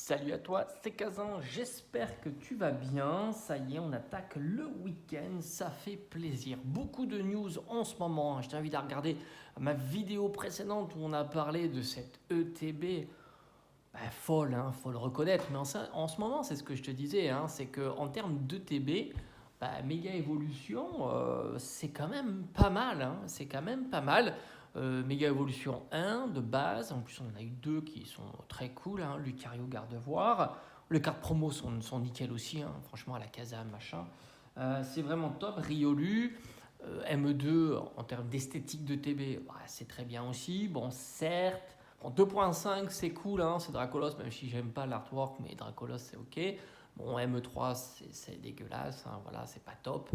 Salut à toi, c'est Kazan, j'espère que tu vas bien. Ça y est, on attaque le week-end, ça fait plaisir. Beaucoup de news en ce moment. Je t'invite à regarder ma vidéo précédente où on a parlé de cette ETB. Folle, hein, faut le reconnaître. Mais en ce moment, c'est ce que je te disais, hein, c'est qu'en termes d'ETB, méga évolution, c'est quand même pas mal. Hein, c'est quand même pas mal. Méga évolution 1 de base. En plus, on en a eu deux qui sont très cool. Hein, Lucario Gardevoir. Les cartes promo sont nickel aussi. Hein, franchement, à la Casa, machin. C'est vraiment top. Riolu. ME2 en termes d'esthétique de TB, c'est très bien aussi. Bon, certes. Bon, 2.5 c'est cool, hein, c'est Dracolos, même si j'aime pas l'artwork, mais Dracolos c'est ok. Bon, ME3 c'est dégueulasse, hein, voilà, c'est pas top.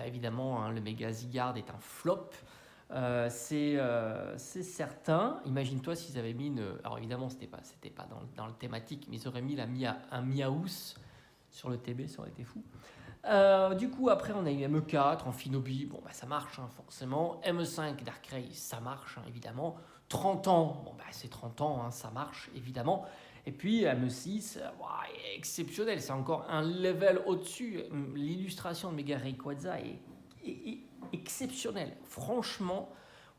Évidemment, hein, le Mega Zygarde est un flop. C'est certain. Imagine-toi s'ils avaient mis une. Alors évidemment, c'était pas dans le thématique, mais ils auraient mis un Miaous sur le TB, ça aurait été fou. Du coup, après, on a eu ME4 en Finobi, bon, ça marche, hein, forcément. ME5 Darkrai, ça marche, hein, évidemment. 30 ans, bon, c'est 30 ans, hein, ça marche, évidemment. Et puis ME6, exceptionnel, c'est encore un level au-dessus. L'illustration de Mega Rayquaza est exceptionnelle. Franchement,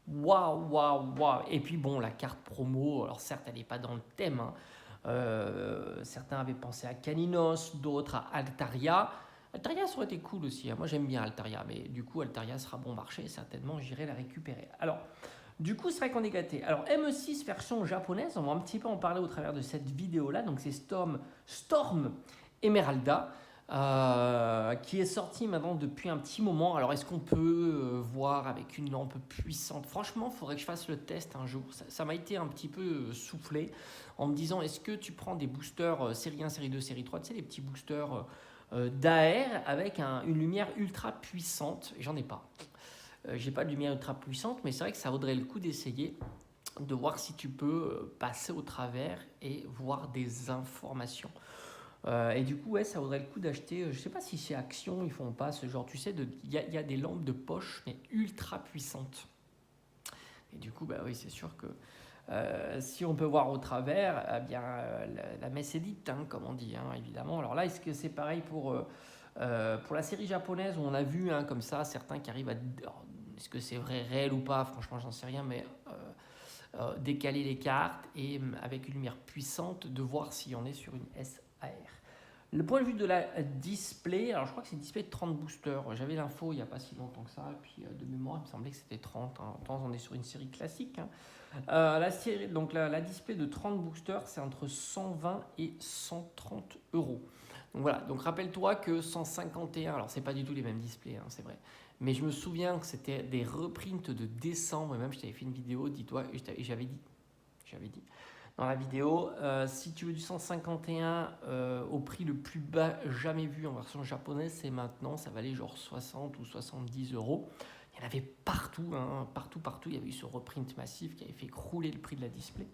waouh, waouh, waouh. Et puis bon, la carte promo, alors certes, elle n'est pas dans le thème, hein. Certains avaient pensé à Caninos, d'autres à Altaria. Altaria, ça aurait été cool aussi, hein. Moi, j'aime bien Altaria, mais du coup, Altaria sera bon marché, certainement, j'irai la récupérer. Alors, du coup, c'est vrai qu'on est gâté. Alors, ME6 version japonaise, on va un petit peu en parler au travers de cette vidéo-là. Donc, c'est Storm Emeralda, qui est sorti maintenant depuis un petit moment. Alors, est-ce qu'on peut voir avec une lampe puissante? Franchement, il faudrait que je fasse le test un jour. Ça m'a été un petit peu soufflé en me disant, est-ce que tu prends des boosters série 1, série 2, série 3, tu sais, les petits boosters d'AR avec une lumière ultra puissante? J'en ai pas. J'ai pas de lumière ultra puissante, mais c'est vrai que ça vaudrait le coup d'essayer, de voir si tu peux passer au travers et voir des informations. Et du coup, ouais, ça vaudrait le coup d'acheter. Je sais pas si chez Action ils font pas ce genre. Tu sais, il y a des lampes de poche mais ultra puissantes. Et du coup, oui, c'est sûr que si on peut voir au travers, eh bien, la messe est dite, hein, comme on dit, hein, évidemment. Alors là, est-ce que c'est pareil pour la série japonaise où on a vu, hein, comme ça, certains qui arrivent à. Alors, est-ce que c'est vrai, réel ou pas? Franchement, j'en sais rien, mais décaler les cartes et avec une lumière puissante, de voir si on est sur une SAR. Le point de vue de la display, alors je crois que c'est une display de 30 boosters. J'avais l'info il n'y a pas si longtemps que ça, et puis de mémoire, il me semblait que c'était 30. Hein. En temps, on est sur une série classique. Hein. La display de 30 boosters, c'est entre 120 et 130 euros. Donc voilà, donc rappelle-toi que 151, alors c'est pas du tout les mêmes displays, hein, c'est vrai. Mais je me souviens que c'était des reprints de décembre, et même je t'avais fait une vidéo, dis-toi, j'avais dit dans la vidéo, si tu veux du 151 au prix le plus bas jamais vu en version japonaise, c'est maintenant, ça valait genre 60 ou 70 euros. Il y en avait partout, hein, partout, il y avait eu ce reprint massif qui avait fait crouler le prix de la display.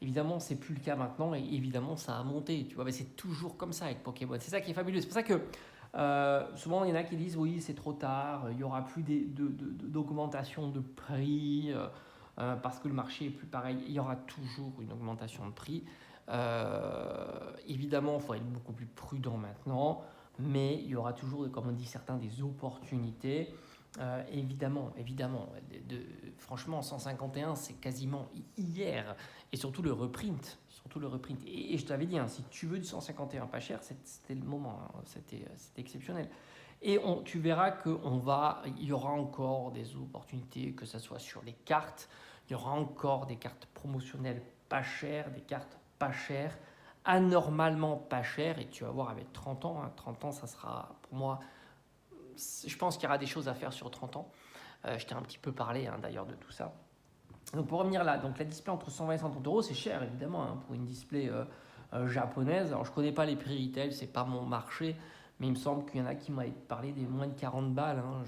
Évidemment, c'est plus le cas maintenant et évidemment, ça a monté, tu vois, mais c'est toujours comme ça avec Pokémon. C'est ça qui est fabuleux. C'est pour ça que souvent, il y en a qui disent oui, c'est trop tard, il n'y aura plus d'augmentation de prix parce que le marché est plus pareil. Il y aura toujours une augmentation de prix. Évidemment, il faut être beaucoup plus prudent maintenant, mais il y aura toujours, comme on dit certains, des opportunités. Évidemment. Franchement, 151, c'est quasiment hier. Et surtout le reprint. Et je t'avais dit, hein, si tu veux du 151 pas cher, c'était le moment. Hein, c'était exceptionnel. Et tu verras qu'il y aura encore des opportunités, que ce soit sur les cartes. Il y aura encore des cartes promotionnelles pas chères, des cartes pas chères, anormalement pas chères. Et tu vas voir avec 30 ans, hein, 30 ans, ça sera pour moi. Je pense qu'il y aura des choses à faire sur 30 ans. Je t'ai un petit peu parlé, hein, d'ailleurs, de tout ça. Donc pour revenir là, donc la display entre 120 et 130 euros, c'est cher évidemment, hein, pour une display japonaise. Alors je connais pas les prix retail, c'est pas mon marché, mais il me semble qu'il y en a qui m'avaient parlé des moins de 40 balles, hein,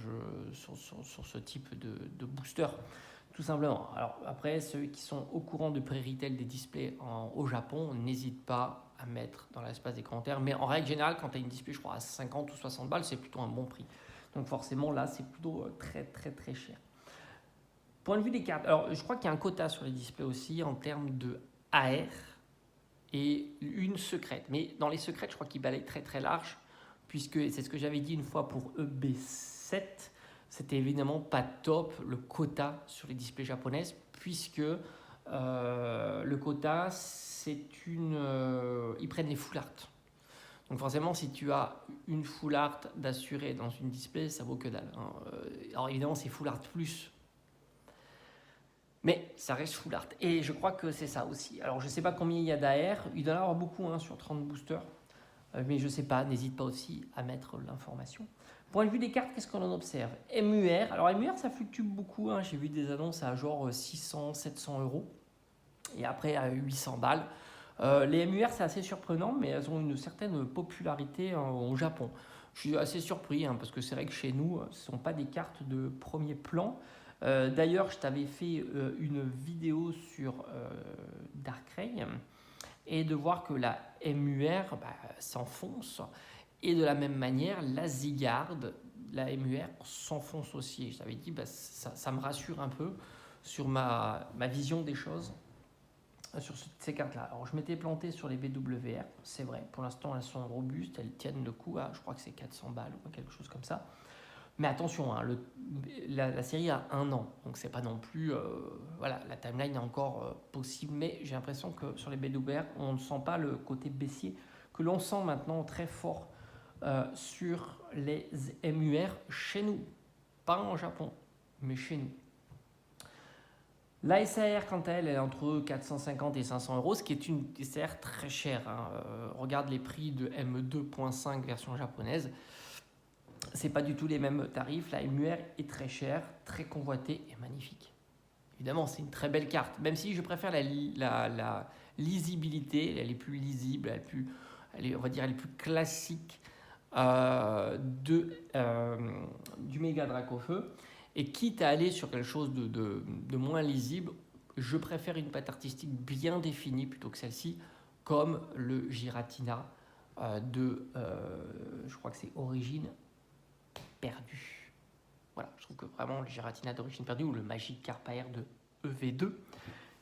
sur ce type de booster, tout simplement. Alors après, ceux qui sont au courant de prix retail des displays au Japon, n'hésitent pas à mettre dans l'espace des commentaires. Mais en règle générale, quand tu as une display, je crois, à 50 ou 60 balles, c'est plutôt un bon prix. Donc forcément, là, c'est plutôt très très très cher. Point de vue des cartes, alors je crois qu'il y a un quota sur les displays aussi en termes de AR et une secrète. Mais dans les secrètes, je crois qu'ils balayent très très large, puisque c'est ce que j'avais dit une fois pour EB7, c'était évidemment pas top le quota sur les displays japonaises, puisque le quota, ils prennent les full art. Donc forcément, si tu as une full art d'assuré dans une display, ça vaut que dalle. Hein. Alors évidemment, c'est full art plus, mais ça reste full art. Et je crois que c'est ça aussi. Alors je ne sais pas combien il y a d'AR, il doit y en avoir beaucoup hein, sur 30 boosters, mais je ne sais pas, n'hésite pas aussi à mettre l'information. Point de vue des cartes, qu'est-ce qu'on en observe? MUR, alors MUR ça fluctue beaucoup, hein. J'ai vu des annonces à genre 600, 700 euros et après à 800 balles. Les MUR c'est assez surprenant, mais elles ont une certaine popularité au Japon. Je suis assez surpris hein, parce que c'est vrai que chez nous, ce ne sont pas des cartes de premier plan. D'ailleurs, je t'avais fait une vidéo sur Darkrai et de voir que la MUR s'enfonce. Et de la même manière, la Zygarde, la MUR, s'enfonce aussi. Et je t'avais dit, ça me rassure un peu sur ma vision des choses sur ces cartes-là. Alors, je m'étais planté sur les BWR, c'est vrai. Pour l'instant, elles sont robustes, elles tiennent le coup à, je crois que c'est 400 balles ou quelque chose comme ça. Mais attention, hein, la série a 1 an, donc c'est pas non plus... voilà, la timeline est encore possible, mais j'ai l'impression que sur les BWR, on ne sent pas le côté baissier que l'on sent maintenant très fort sur les MUR chez nous. Pas en Japon, mais chez nous. La SAR, quant à elle, est entre 450 et 500 euros, ce qui est une SAR très chère. Hein. Regarde les prix de M2.5 version japonaise. C'est pas du tout les mêmes tarifs. La MUR est très chère, très convoitée et magnifique. Évidemment, c'est une très belle carte, même si je préfère la lisibilité. Elle est plus lisible, on va dire, elle est plus classique du Mega Dracofeu. Et quitte à aller sur quelque chose de moins lisible, je préfère une patte artistique bien définie plutôt que celle-ci, comme le Giratina je crois que c'est Origine Perdue. Voilà, je trouve que vraiment le Giratina d'Origine Perdue ou le Magic Carpa Air de EV2,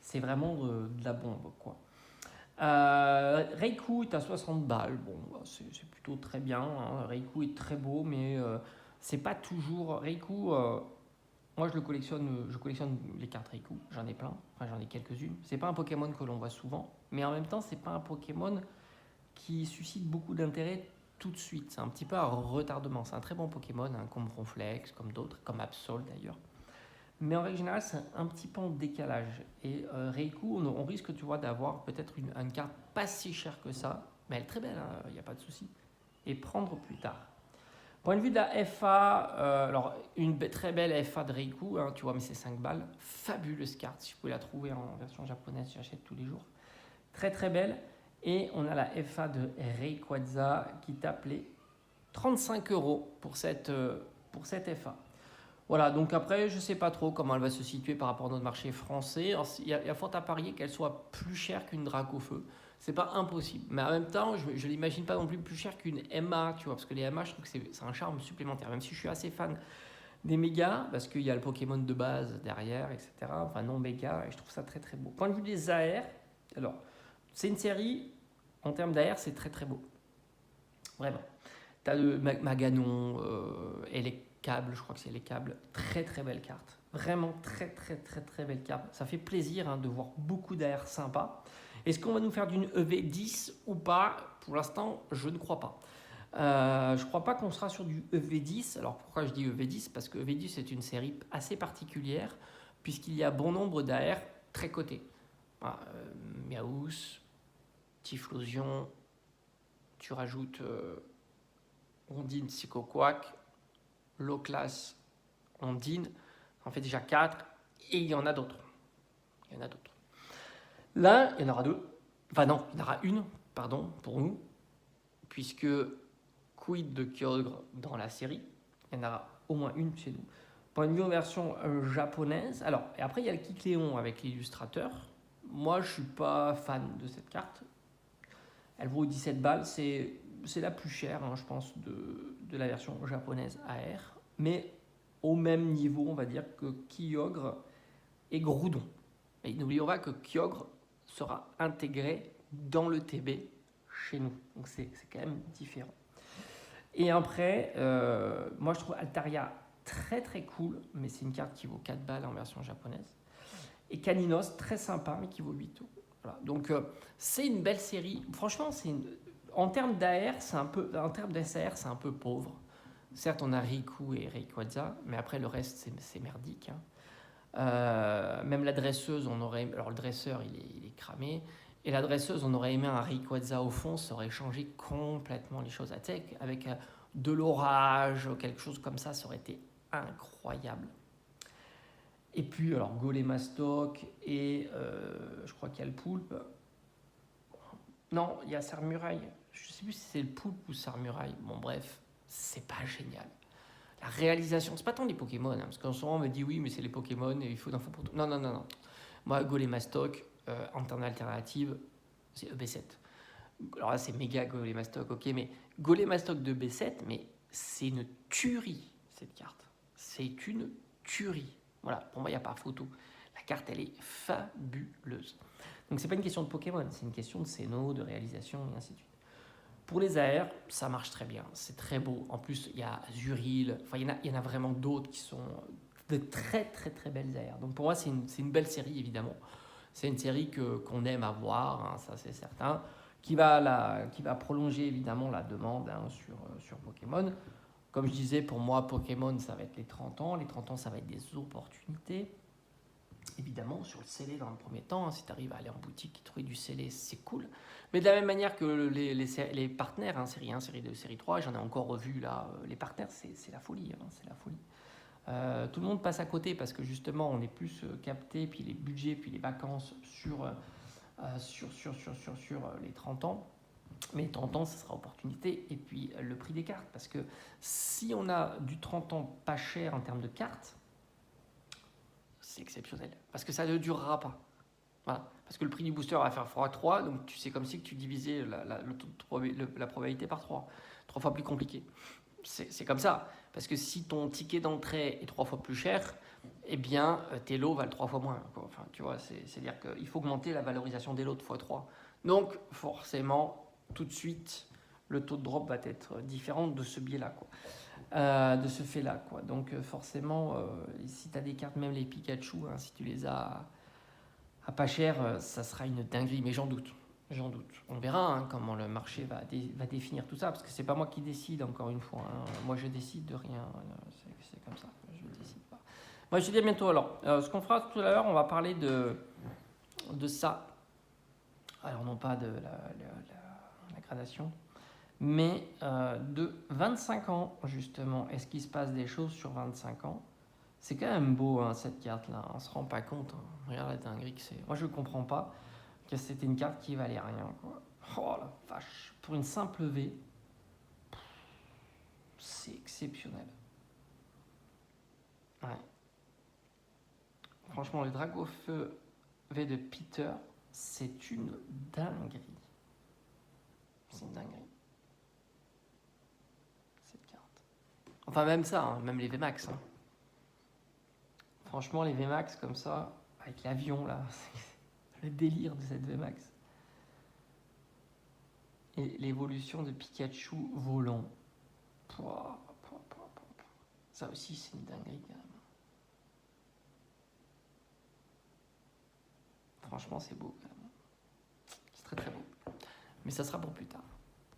c'est vraiment de la bombe, quoi. Reiku est à 60 balles, bon, c'est plutôt très bien. Hein. Reiku est très beau, mais c'est pas toujours. Reiku, moi je collectionne les cartes Reiku, j'en ai plein, enfin j'en ai quelques-unes. C'est pas un Pokémon que l'on voit souvent, mais en même temps, c'est pas un Pokémon qui suscite beaucoup d'intérêt tout de suite. C'est un petit peu un retardement. C'est un très bon Pokémon, hein, comme Ronflex, comme d'autres, comme Absol d'ailleurs. Mais en règle générale, c'est un petit peu en décalage. Et Reiku, on risque, tu vois, d'avoir peut-être une carte pas si chère que ça, mais elle est très belle, il n'y a pas de souci, et prendre plus tard. Point de vue de la FA, alors une très belle FA de Reiku, hein, tu vois, mais c'est 5 balles. Fabuleuse carte, si vous pouvez la trouver en version japonaise, j'achète tous les jours. Très très belle. Et on a la FA de Rayquaza qui tape les 35 euros pour cette FA. Voilà, donc après, je ne sais pas trop comment elle va se situer par rapport à notre marché français. Il y a fort à parier qu'elle soit plus chère qu'une Dracofeu. C'est pas impossible. Mais en même temps, je ne l'imagine pas non plus plus chère qu'une MA, tu vois, parce que les MA, je trouve que c'est un charme supplémentaire. Même si je suis assez fan des mégas, parce qu'il y a le Pokémon de base derrière, etc. Enfin, non méga, et je trouve ça très très beau. Point de vue des AR, alors, c'est une série, en termes d'AR, c'est très très beau. Vraiment. Tu as le Maganon et les câbles, je crois que c'est les câbles. Très très belle carte. Vraiment très très très très belle carte. Ça fait plaisir hein, de voir beaucoup d'AR sympa. Est-ce qu'on va nous faire d'une EV10 ou pas? Pour l'instant, je ne crois pas. Je ne crois pas qu'on sera sur du EV10. Alors pourquoi je dis EV10? Parce que EV10 est une série assez particulière puisqu'il y a bon nombre d'AR très cotés. Voilà, Miaous, Typhlosion, tu rajoutes Ondine, Psychoquack, Low Class, Ondine, en fait déjà 4, et il y en a d'autres. Là, il y en aura 2. Enfin non, il y en aura une, pardon, pour nous, puisque quid de Kyogre dans la série, il y en aura au moins une chez nous. Point de vue en version japonaise, alors, et après il y a le Kikléon avec l'illustrateur. Moi, je ne suis pas fan de cette carte. Elle vaut 17 balles, c'est la plus chère, hein, je pense, de la version japonaise AR, mais au même niveau, on va dire, que Kyogre et Groudon. Et n'oublions pas que Kyogre sera intégré dans le TB chez nous. Donc c'est quand même différent. Et après, moi je trouve Altaria très très cool, mais c'est une carte qui vaut 4 balles en version japonaise. Et Caninos, très sympa, mais qui vaut 8 euros. Voilà. Donc c'est une belle série. Franchement, en termes d'AR, en termes d'SAR, c'est un peu pauvre. Certes, on a Riku et Rayquaza, mais après le reste, c'est merdique. Même la dresseuse, alors le dresseur, il est cramé. Et la dresseuse, on aurait aimé un Rayquaza au fond, ça aurait changé complètement les choses. Avec de l'orage, quelque chose comme ça aurait été incroyable. Et puis, alors, Golémastoc et je crois qu'il y a le poulpe. Non, il y a Sarmuraille. Je ne sais plus si c'est le poulpe ou Sarmuraille. Bon, bref, c'est pas génial. La réalisation, c'est pas tant les Pokémon, parce qu'en ce moment, on me dit oui, mais c'est les Pokémon et il faut d'infos pour tout. Non. Moi, Golémastoc, en termes d'alternative, c'est EB7. Alors là, c'est méga Golémastoc, ok, mais Golémastoc de B7, mais c'est une tuerie, cette carte. C'est une tuerie. Voilà, pour moi, il n'y a pas photo. La carte, elle est fabuleuse. Donc, c'est pas une question de Pokémon, c'est une question de scéno, de réalisation, et ainsi de suite. Pour les AR, ça marche très bien, c'est très beau. En plus, il y a Zuril, enfin, il y en a vraiment d'autres qui sont de très, très, très belles AR. Donc, pour moi, c'est une belle série, évidemment. C'est une série qu'on aime avoir, hein, ça c'est certain, qui va prolonger, évidemment, la demande sur Pokémon. Comme je disais, pour moi, Pokémon, ça va être les 30 ans. Les 30 ans, ça va être des opportunités. Évidemment, sur le scellé dans le premier temps, hein, si tu arrives à aller en boutique et trouver du scellé, c'est cool. Mais de la même manière que les partenaires, hein, série 1, série 2, série 3, j'en ai encore revu là, les partenaires, c'est la folie. Hein, c'est la folie. Tout le monde passe à côté parce que justement, on est plus capté, puis les budgets, puis les vacances sur les 30 ans. Mais 30 ans, ce sera opportunité. Et puis le prix des cartes. Parce que si on a du 30 ans pas cher en termes de cartes, c'est exceptionnel. Parce que ça ne durera pas. Voilà. Parce que le prix du booster va faire x3, donc c'est comme si tu divisais la probabilité par 3. 3 fois plus compliqué. C'est comme ça. Parce que si ton ticket d'entrée est 3 fois plus cher, eh bien, tes lots valent 3 fois moins. Quoi. Enfin, tu vois, c'est-à-dire qu'il faut augmenter la valorisation des lots de x3. Donc, forcément, tout de suite, le taux de drop va être différent de ce biais-là, de ce fait-là, quoi. Donc, forcément, si tu as des cartes, même les Pikachu, hein, si tu les as à pas cher, ça sera une dinguerie, mais j'en doute. On verra hein, comment le marché va définir tout ça, parce que c'est pas moi qui décide, encore une fois. Hein. Moi, je décide de rien. C'est comme ça. Je décide pas. Moi, je te dis à bientôt. Alors, ce qu'on fera tout à l'heure, on va parler de ça. Alors, non pas de la gradation, mais de 25 ans, justement. Est-ce qu'il se passe des choses sur 25 ans? C'est quand même beau, hein, cette carte-là. On se rend pas compte. Hein. Regarde la dinguerie que c'est. Moi, je comprends pas que c'était une carte qui valait rien, quoi. Oh la vache. Pour une simple V, c'est exceptionnel. Ouais. Franchement, le Dragofeu V de Peter, c'est une dinguerie. C'est une dinguerie. Cette carte. Enfin, même ça, hein, même les VMAX. Hein. Franchement, les VMAX comme ça, avec l'avion là, c'est le délire de cette VMAX. Et l'évolution de Pikachu volant. Ça aussi, c'est une dinguerie quand même. Franchement, c'est beau quand même. C'est très très beau. Mais ça sera pour plus tard.